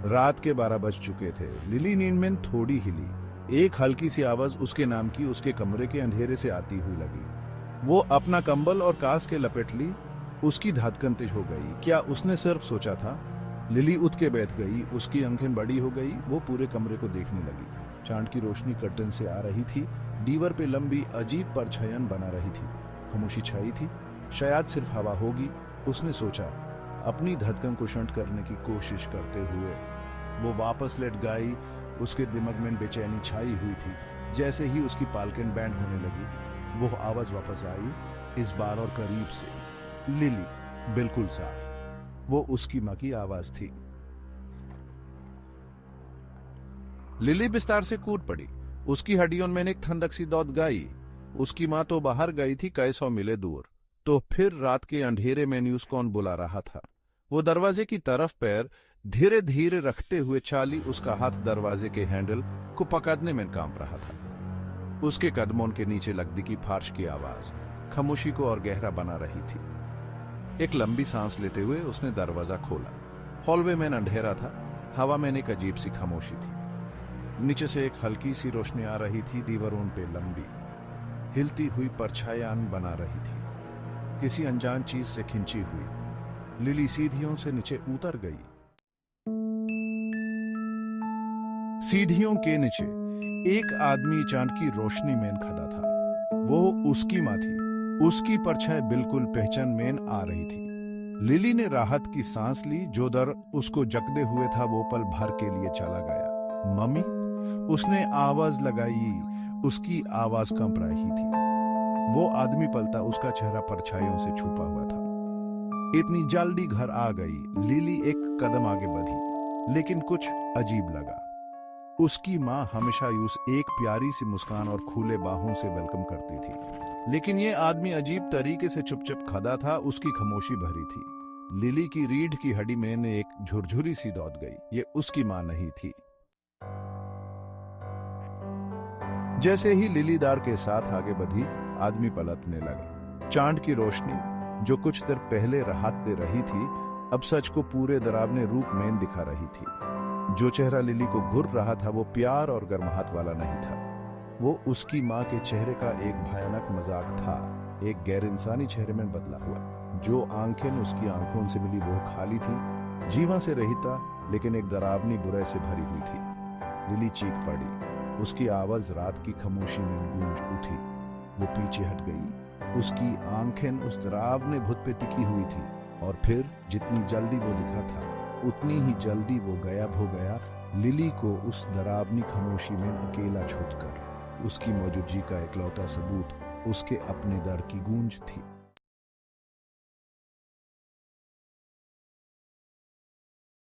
रात के 12 बज चुके थे। लिली नींद में थोड़ी हिली। एक हल्की सी आवाज उसके नाम की उसके कमरे के अंधेरे से आती हुई लगी। वो अपना कंबल और कास के लपेट ली। उसकी धड़कन तेज हो गई। क्या उसने सिर्फ सोचा था? लिली उठ के बैठ गई। उसकी आंखें बड़ी हो गई। वो पूरे कमरे को देखने लगी। चांद की रोशनी कर्टन से आ रही थी। दीवार पे लंबी अजीब परछाइयां बना रही थी। खामोशी छाई थी। शायद सिर्फ हवा होगी, उसने सोचा। अपनी धड़कन को शांत करने की कोशिश करते हुए वो वापस लेट गई। उसके दिमाग में बेचैनी छाई हुई थी। जैसे ही उसकी पालकन बैंड होने लगी, वो आवाज वापस आई, इस बार और करीब से। लिली, बिल्कुल साफ। वो उसकी मां की आवाज थी। लिली बिस्तर से कूद पड़ी। उसकी हड्डियों में एक ठंडक सी दौड़ गई। उसकी मां तो बाहर गई थी, कई सौ मील दूर। तो फिर रात के अंधेरे में न्यूज कौन बुला रहा था? वो दरवाजे की तरफ पैर धीरे धीरे रखते हुए चाली। उसका हाथ दरवाजे के हैंडल को पकड़ने में कांप रहा था। उसके कदमों के नीचे लगदी की फार्श की आवाज खामोशी को और गहरा बना रही थी। एक लंबी सांस लेते हुए उसने दरवाजा खोला। हॉलवे में अंधेरा था। हवा में एक अजीब सी खामोशी थी। नीचे से एक हल्की सी रोशनी आ रही थी। दीवारों पे लंबी हिलती हुई परछाइयां बना रही थी, किसी अनजान चीज से खिंची हुई। लिली सीढ़ियों से नीचे उतर गई। सीढ़ियों के नीचे एक आदमी चांद की रोशनी में खड़ा था। वो उसकी मां थी। उसकी परछाई बिल्कुल पहचान में आ रही थी। लिली ने राहत की सांस ली। जो डर उसको जकड़े हुए था वो पल भर के लिए चला गया। मम्मी, उसने आवाज लगाई। उसकी आवाज कंप रही थी। वो आदमी पलटा। उसका चेहरा परछाइयों से छुपा हुआ था। इतनी जल्दी घर आ गई। लिली एक कदम आगे बढ़ी, लेकिन कुछ अजीब लगा। उसकी मां हमेशा यूं एक प्यारी सी मुस्कान और खुले बाहों से वेलकम करती थी, लेकिन ये आदमी अजीब तरीके से चुपचाप खड़ा था। उसकी खामोशी भरी थी। लिली की रीढ़ की हड्डी में एक झुरझुरी सी दौड़ गई। ये उसकी मां नहीं थी। जैसे ही लिली दार के साथ आगे बढ़ी, आदमी पलटने लगा। चांद की रोशनी, जो कुछ देर पहले राहत दे रही थी, अब सच को पूरे डरावने रूप में दिखा रही थी। जो चेहरा लिली को घूर रहा था वो प्यार और गर्माहट वाला नहीं था। वो उसकी मां के चेहरे का एक भयानक मजाक था, एक गैर इंसानी चेहरे में बदला हुआ। जो आंखें उसकी आंखों से मिली वो खाली थी, जीवा से रहिता, लेकिन एक डरावनी बुराई से भरी हुई थी। लिली चीख पड़ी। उसकी आवाज रात की खामोशी में गूंज उठी। वो पीछे हट गई। उसकी आंखें उस डरावने भूत पे टिकी हुई थी। और फिर जितनी जल्दी वो दिखा था, उतनी ही जल्दी वो गायब हो गया। लिली को उस डरावनी खामोशी में अकेला छोड़कर उसकी मौजूदगी का इकलौता सबूत उसके अपने डर की गूंज थी।